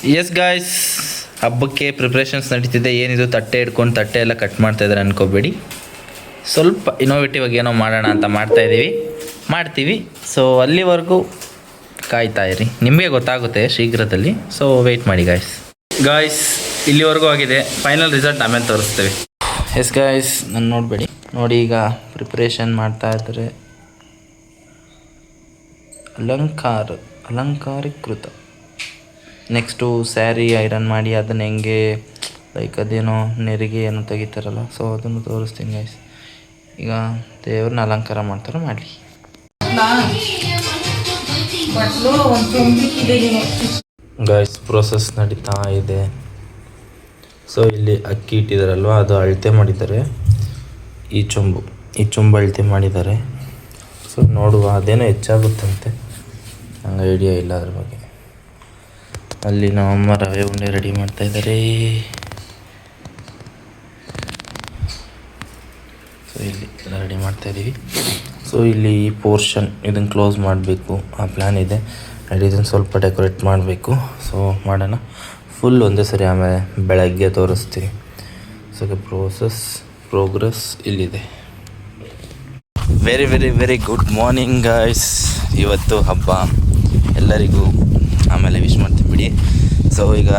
Yes guys, ಹಬ್ಬಕ್ಕೆ preparations ನಡೀತಿದೆ. ಏನಿದು ತಟ್ಟೆ ಹಿಡ್ಕೊಂಡು ತಟ್ಟೆ ಎಲ್ಲ ಕಟ್ ಮಾಡ್ತಾಯಿದ್ದಾರೆ ಅನ್ಕೋಬೇಡಿ. ಸ್ವಲ್ಪ ಇನೋವೇಟಿವ್ ಆಗಿ ಏನೋ ಮಾಡೋಣ ಅಂತ ಮಾಡ್ತೀವಿ. ಸೊ ಅಲ್ಲಿವರೆಗೂ ಕಾಯ್ತಾ ಇರಿ, ನಿಮಗೆ ಗೊತ್ತಾಗುತ್ತೆ ಶೀಘ್ರದಲ್ಲಿ. ಸೊ ವೆಯ್ಟ್ ಮಾಡಿ ಗಾಯ್ಸ್ ಇಲ್ಲಿವರೆಗೂ ಆಗಿದೆ. ಫೈನಲ್ ರಿಸಲ್ಟ್ ಆಮೇಲೆ ತೋರಿಸ್ತೇವೆ. ಎಸ್ ಗಾಯ್ಸ್, ನಾನು ನೋಡಬೇಡಿ ನೋಡಿ, ಈಗ ಪ್ರಿಪ್ರೇಷನ್ ಮಾಡ್ತಾ ಇದ್ದಾರೆ. ಅಲಂಕಾರೀಕೃತ. ನೆಕ್ಸ್ಟು ಸ್ಯಾರಿ ಐರನ್ ಮಾಡಿ ಅದನ್ನು ಹೆಂಗೆ ಲೈಕ್ ಅದೇನೋ ನೆರಿಗೆ ಏನೋ ತೆಗಿತಾರಲ್ಲ, ಸೊ ಅದನ್ನು ತೋರಿಸ್ತೀನಿ ಗಾಯ್ಸ್. ಈಗ ದೇವ್ರನ್ನ ಅಲಂಕಾರ ಮಾಡ್ತಾರೆ, ಮಾಡಲಿ ಗಾಯ್ಸ್. ಪ್ರೋಸೆಸ್ ನಡೀತಾ ಇದೆ. ಸೊ ಇಲ್ಲಿ ಅಕ್ಕಿ ಇಟ್ಟಿದ್ದಾರಲ್ವ, ಅದು ಅಳತೆ ಮಾಡಿದ್ದಾರೆ. ಈ ಚೊಂಬು ಅಳತೆ ಮಾಡಿದ್ದಾರೆ. ಸೊ ನೋಡುವ, ಅದೇನೋ ಹೆಚ್ಚಾಗುತ್ತಂತೆ, ನಂಗೆ ಐಡಿಯಾ ಇಲ್ಲ ಅದ್ರ ಬಗ್ಗೆ. ಅಲ್ಲಿ ನಮ್ಮಮ್ಮ ರವೆ ಉಂಡೆ ರೆಡಿ ಮಾಡ್ತಾಯಿದ್ದಾರೆ. ಸೊ ಇಲ್ಲಿ ಎಲ್ಲ ರೆಡಿ ಮಾಡ್ತಾಯಿದ್ದೀವಿ. ಸೊ ಇಲ್ಲಿ ಈ ಪೋರ್ಷನ್ ಇದನ್ನು ಕ್ಲೋಸ್ ಮಾಡಬೇಕು, ಆ ಪ್ಲ್ಯಾನ್ ಇದೆ. ಆ್ಯಂಡ್ ಇದನ್ನು ಸ್ವಲ್ಪ ಡೆಕೋರೇಟ್ ಮಾಡಬೇಕು. ಸೊ ಮಾಡೋಣ ಫುಲ್ ಒಂದೇ ಸರಿ, ಆಮೇಲೆ ಬೆಳಗ್ಗೆ ತೋರಿಸ್ತೀನಿ. ಸೊ ಪ್ರೋಗ್ರೆಸ್ ಇಲ್ಲಿದೆ. Very very very good morning guys. ಇವತ್ತು ಹಬ್ಬ ಎಲ್ಲರಿಗೂ ಆಮೇಲೆ ವಿಶ್ ಮಾಡ್ತೀನಿ ಬಿಡಿ. ಸೊ ಈಗ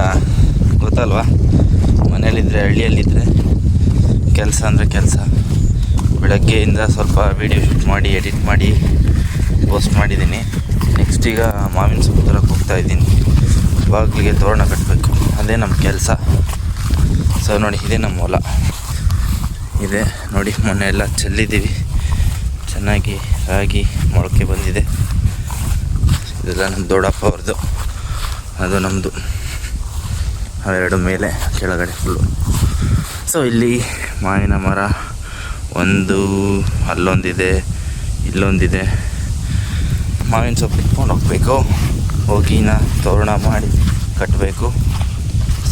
ಗೊತ್ತಲ್ವಾ, ಮನೇಲಿದ್ದರೆ ಹಳ್ಳಿಯಲ್ಲಿದ್ದರೆ ಕೆಲಸ ಅಂದರೆ ಕೆಲಸ. ಬೆಳಗ್ಗೆಯಿಂದ ಸ್ವಲ್ಪ ವೀಡಿಯೋ ಶೂಟ್ ಮಾಡಿ ಎಡಿಟ್ ಮಾಡಿ ಪೋಸ್ಟ್ ಮಾಡಿದ್ದೀನಿ. ನೆಕ್ಸ್ಟ್ ಈಗ ಮಾವಿನ ಸೊಪ್ಪು ತರಕ್ಕೆ ಹೋಗ್ತಾಯಿದ್ದೀನಿ. ಬಾಗಿಲಿಗೆ ತೋರಣ ಕಟ್ಟಬೇಕು, ಅದೇ ನಮ್ಮ ಕೆಲಸ. ಸೊ ನೋಡಿ, ಇದೇ ನಮ್ಮ ಹೊಲ ಇದೆ ನೋಡಿ. ಮೊನ್ನೆ ಎಲ್ಲ ಚೆಲ್ಲಿದ್ದೀವಿ, ಚೆನ್ನಾಗಿ ರಾಗಿ ಮೊಳಕೆ ಬಂದಿದೆ. ಇದೆಲ್ಲ ನಮ್ಮ ದೊಡ್ಡಪ್ಪ ಅವ್ರದ್ದು, ಅದು ನಮ್ಮದು. ಅವೆರಡು ಮೇಲೆ ಕೆಳಗಡೆ ಫುಲ್ಲು. ಸೊ ಇಲ್ಲಿ ಮಾವಿನ ಮರ ಒಂದು, ಅಲ್ಲೊಂದಿದೆ, ಇಲ್ಲೊಂದಿದೆ. ಮಾವಿನ ಸೊಪ್ಪು ಇಟ್ಕೊಂಡು ಹೋಗಬೇಕು, ಹೋಗಿನ ತೋರಣ ಮಾಡಿ ಕಟ್ಟಬೇಕು.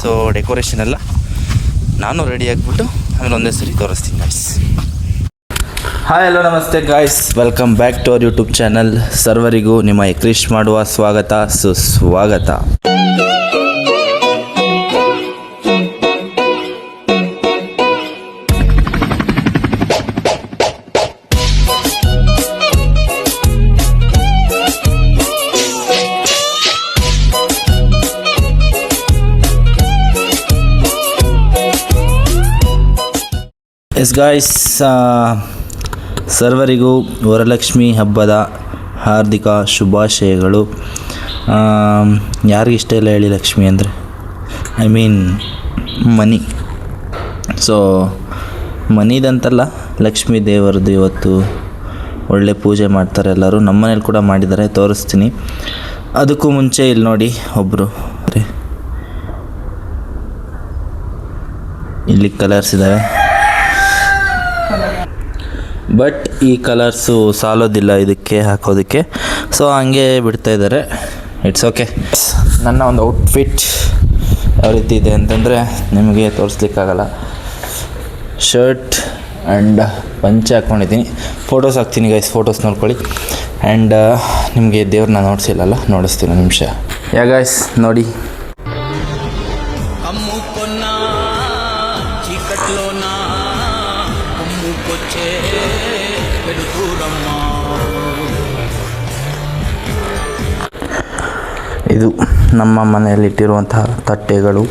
ಸೊ ಡೆಕೋರೇಷನ್ ಎಲ್ಲ ನಾನು ರೆಡಿ ಆಗಿಬಿಟ್ಟು ಆಮೇಲೆ ಒಂದೇ ಸರಿ ತೋರಿಸ್ತೀನಿ ಗಾಯ್ಸ್. ಹಾಯ್ ಹಲೋ ನಮಸ್ತೆ guys, welcome back to our YouTube channel. ಸರ್ವರಿಗೂ ನಿಮ್ಮ ಕ್ರಿಶ್ ಮಾಡುವ ಸ್ವಾಗತ ಸುಸ್ವಾಗತ. ಎಸ್ ಗಾಯ್ಸ್, ಸರ್ವರಿಗೂ ವರಲಕ್ಷ್ಮಿ ಹಬ್ಬದ ಹಾರ್ದಿಕ ಶುಭಾಶಯಗಳು. ಯಾರಿಗಿಷ್ಟ ಇಲ್ಲ ಹೇಳಿ ಲಕ್ಷ್ಮಿ ಅಂದರೆ, ಐ ಮೀನ್ ಮನಿ. ಸೊ ಮನಿದಂತಲ್ಲ, ಲಕ್ಷ್ಮೀ ದೇವರದ್ದು ಇವತ್ತು ಒಳ್ಳೆ ಪೂಜೆ ಮಾಡ್ತಾರೆ ಎಲ್ಲರೂ. ನಮ್ಮ ಮನೇಲಿ ಕೂಡ ಮಾಡಿದ್ದಾರೆ, ತೋರಿಸ್ತೀನಿ. ಅದಕ್ಕೂ ಮುಂಚೆ ಇಲ್ಲಿ ನೋಡಿ, ಒಬ್ಬರು ಇಲ್ಲಿ ಕಲರ್ಸ್ ಇದ್ದಾವೆ, ಬಟ್ ಈ ಕಲರ್ಸು ಸಾಲೋದಿಲ್ಲ ಇದಕ್ಕೆ ಹಾಕೋದಕ್ಕೆ. ಸೊ ಹಂಗೆ ಬಿಡ್ತಾ ಇದ್ದಾರೆ, ಇಟ್ಸ್ ಓಕೆ. ನನ್ನ ಒಂದು ಔಟ್ಫಿಟ್ ಯಾವ ರೀತಿ ಇದೆ ಅಂತಂದರೆ ನಿಮಗೆ ತೋರಿಸ್ಲಿಕ್ಕಾಗಲ್ಲ. ಶರ್ಟ್ ಆ್ಯಂಡ್ ಪಂಚೆ ಹಾಕ್ಕೊಂಡಿದ್ದೀನಿ. ಫೋಟೋಸ್ ಹಾಕ್ತೀನಿ ಗೈಸ್, ಫೋಟೋಸ್ ನೋಡ್ಕೊಳ್ಳಿ. ಆ್ಯಂಡ್ ನಿಮಗೆ ದೇವ್ರನ್ನ ನೋಡಿಸಿಲ್ಲಲ್ಲ, ನೋಡಿಸ್ತೀನಿ ಒಂದು ನಿಮಿಷ. ಯಾ ಗೈಸ್ ನೋಡಿ, ಇದು ನಮ್ಮ ಮನೆಯಲ್ಲಿಟ್ಟಿರುವಂತಹ ತಟ್ಟೆಗಳು,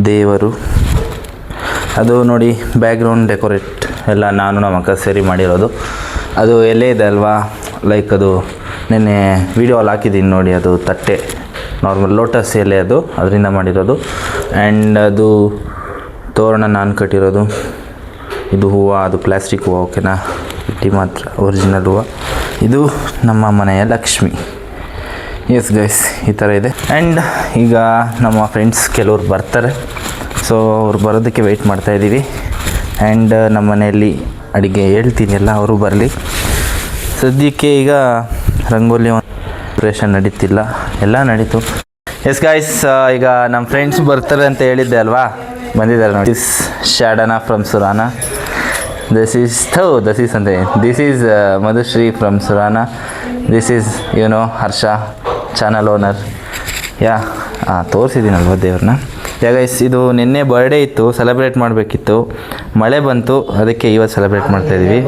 ದೇವರು. ಅದು ನೋಡಿ, ಬ್ಯಾಕ್ಗ್ರೌಂಡ್ ಡೆಕೋರೇಟ್ ಎಲ್ಲ ನಾನು ನಮ್ಮ ಅಕ್ಕ ಸೇರಿ ಮಾಡಿರೋದು. ಅದು ಎಲೆ ಇದೆ ಅಲ್ವಾ, ಲೈಕ್ ಅದು ನೆನ್ನೆ ವೀಡಿಯೋಲ್ಲಿ ಹಾಕಿದ್ದೀನಿ ನೋಡಿ. ಅದು ತಟ್ಟೆ ನಾರ್ಮಲ್ ಲೋಟಸ್ ಎಲೆ, ಅದು ಅದರಿಂದ ಮಾಡಿರೋದು. ಆ್ಯಂಡ್ ಅದು ತೋರಣ ನಾನು ಕಟ್ಟಿರೋದು. ಇದು ಹೂವು, ಅದು ಪ್ಲಾಸ್ಟಿಕ್ ಹೂವು, ಓಕೆನಾ, ಇಟ್ಟಿ ಮಾತ್ರ ಒರಿಜಿನಲ್ ಹೂವು. ಇದು ನಮ್ಮ ಮನೆಯ ಲಕ್ಷ್ಮಿ. ಎಸ್ ಗೈಸ್, ಈ ಥರ ಇದೆ. ಆ್ಯಂಡ್ ಈಗ ನಮ್ಮ ಫ್ರೆಂಡ್ಸ್ ಕೆಲವ್ರು ಬರ್ತಾರೆ. ಸೊ ಅವ್ರು ಬರೋದಕ್ಕೆ ವೆಯ್ಟ್ ಮಾಡ್ತಾಯಿದ್ದೀವಿ. ಆ್ಯಂಡ್ ನಮ್ಮ ಮನೆಯಲ್ಲಿ ಅಡುಗೆ ಹೇಳ್ತೀನಿ ಎಲ್ಲ, ಅವರು ಬರಲಿ. ಸದ್ಯಕ್ಕೆ ಈಗ ರಂಗೋಲಿ ಪ್ರಿಪ್ರೇಷನ್ ನಡೀತಿಲ್ಲ, ಎಲ್ಲ ನಡೀತು. ಎಸ್ ಗೈಸ್, ಈಗ ನಮ್ಮ ಫ್ರೆಂಡ್ಸ್ ಬರ್ತಾರೆ ಅಂತ ಹೇಳಿದ್ದೆ ಅಲ್ವಾ, ಬಂದಿದ್ದಾರೆ ನೋಡಿ. ದಿಸ್ ಶಾಡನಾ from Surana. This is Madhushree from Surana. This is Harsha, channel owner. Yeah, ತೋರಿಸಿದ್ದೀನಲ್ವ ದೇವ್ರನ್ನ. ಗೈಸ್ ಇದು ನಿನ್ನೆ ಬರ್ಡೇ ಇತ್ತು, ಸೆಲೆಬ್ರೇಟ್ ಮಾಡಬೇಕಿತ್ತು, ಮಳೆ ಬಂತು, ಅದಕ್ಕೆ ಇವತ್ತು ಸೆಲೆಬ್ರೇಟ್ ಮಾಡ್ತಾಯಿದ್ದೀವಿ.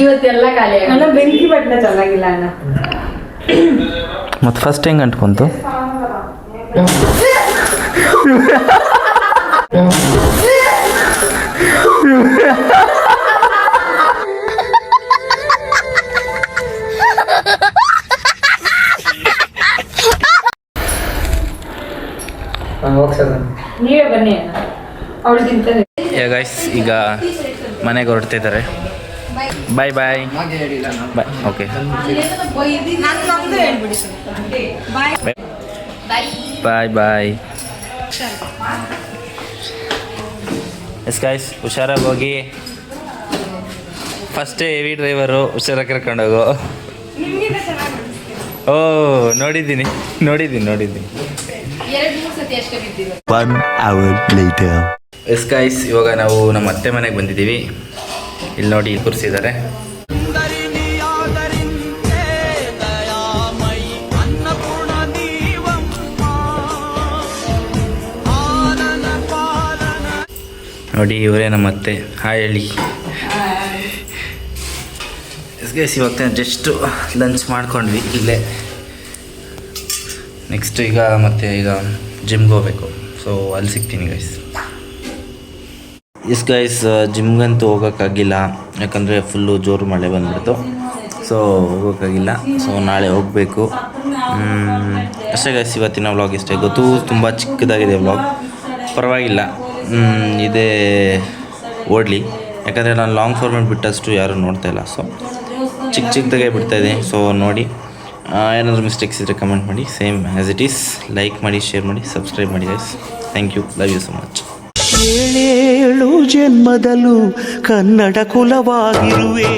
ಇವತ್ತೆಲ್ಲ ಖಾಲಿ ಬೆಂಕಿ ಬಟ್ಟಣ ಚೆನ್ನಾಗಿಲ್ಲ ಅಣ್ಣ. ಮತ್ತು ಫಸ್ಟ್ ಹೆಂಗೆ ಅಂಟ್ಕೊಂತು? ನೀವೇ ಬನ್ನಿ ಅಣ್ಣ, ಅವಳು ತಿಂತಾರೆ. ಗೈಸ್ ಈಗ ಮನೆಗೆ ಹೊರಡ್ತಿದ್ದಾರೆ. ಬಾಯ್ ಬಾಯ್ ಬಾಯ್. ಓಕೆ ಬಾಯ್ ಬಾಯ್. ಎಸ್ ಗೈಸ್, ಹುಷಾರಾಗಿ ಹೋಗಿ. ಫಸ್ಟೇ ಹೆವಿ ಡ್ರೈವರು, ಹುಷಾರಾಗಿ ಕರ್ಕೊಂಡೋಗು. ಓ ನೋಡಿದ್ದೀನಿ. 1 hour later. ಎಸ್ ಗೈಸ್, ಇವಾಗ ನಾವು ನಮ್ಮ ಅತ್ತೆ ಮನೆಗೆ ಬಂದಿದ್ದೀವಿ. ಇಲ್ಲಿ ನೋಡಿ ಕೂರಿಸಿದ್ದಾರೆ. ನೋಡಿ ಇವರೇ ನಮ್ಮ ಅತ್ತೆ. ಹಾಯ್ ಹೇಳಿ. ಎಸ್ ಗೈಸ್, ಇವಾಗ ಜಸ್ಟು ಲಂಚ್ ಮಾಡ್ಕೊಂಡ್ವಿ ಇಲ್ಲೇ. ನೆಕ್ಸ್ಟ್ ಈಗ ಜಿಮ್ಗೆ ಹೋಗ್ಬೇಕು. ಸೊ ಅಲ್ಲಿ ಸಿಗ್ತೀನಿ ಗೈಸ್. ಎಸ್ ಗೈಸ್, ಜಿಮ್ಗಂತೂ ಹೋಗೋಕ್ಕಾಗಿಲ್ಲ, ಯಾಕಂದರೆ ಫುಲ್ಲು ಜೋರು ಮಳೆ ಬಂದುಬಿಡ್ತು. ಸೊ ಹೋಗೋಕ್ಕಾಗಿಲ್ಲ. ಸೊ ನಾಳೆ ಹೋಗಬೇಕು. ಅಷ್ಟೇ ಗೈಸ್, ಇವತ್ತಿನ ವ್ಲಾಗ್ ಇಷ್ಟೇ. ಗೊತ್ತು ತುಂಬ ಚಿಕ್ಕದಾಗಿದೆ ವ್ಲಾಗ್, ಪರವಾಗಿಲ್ಲ, ಇದೇ ಓಡಲಿ. ಯಾಕಂದರೆ ನಾನು ಲಾಂಗ್ ಫಾರ್ಮೆಟ್ ಬಿಟ್ಟಷ್ಟು ಯಾರೂ ನೋಡ್ತಾಯಿಲ್ಲ. ಸೊ ಚಿಕ್ಕದಾಗೆ ಬಿಡ್ತಾಯಿದ್ದೀನಿ. ಸೊ ನೋಡಿ, ಏನಾದರೂ ಮಿಸ್ಟೇಕ್ಸ್ ಇದ್ದರೆ ಕಮೆಂಟ್ ಮಾಡಿ. Same as it is. Like ಮಾಡಿ, ಶೇರ್ ಮಾಡಿ, ಸಬ್ಸ್ಕ್ರೈಬ್ ಮಾಡಿ guys. Thank you, love you so much. 7 ಜನ್ಮದಲ್ಲೂ ಕನ್ನಡ ಕುಲವಾಗಿರುವೆ.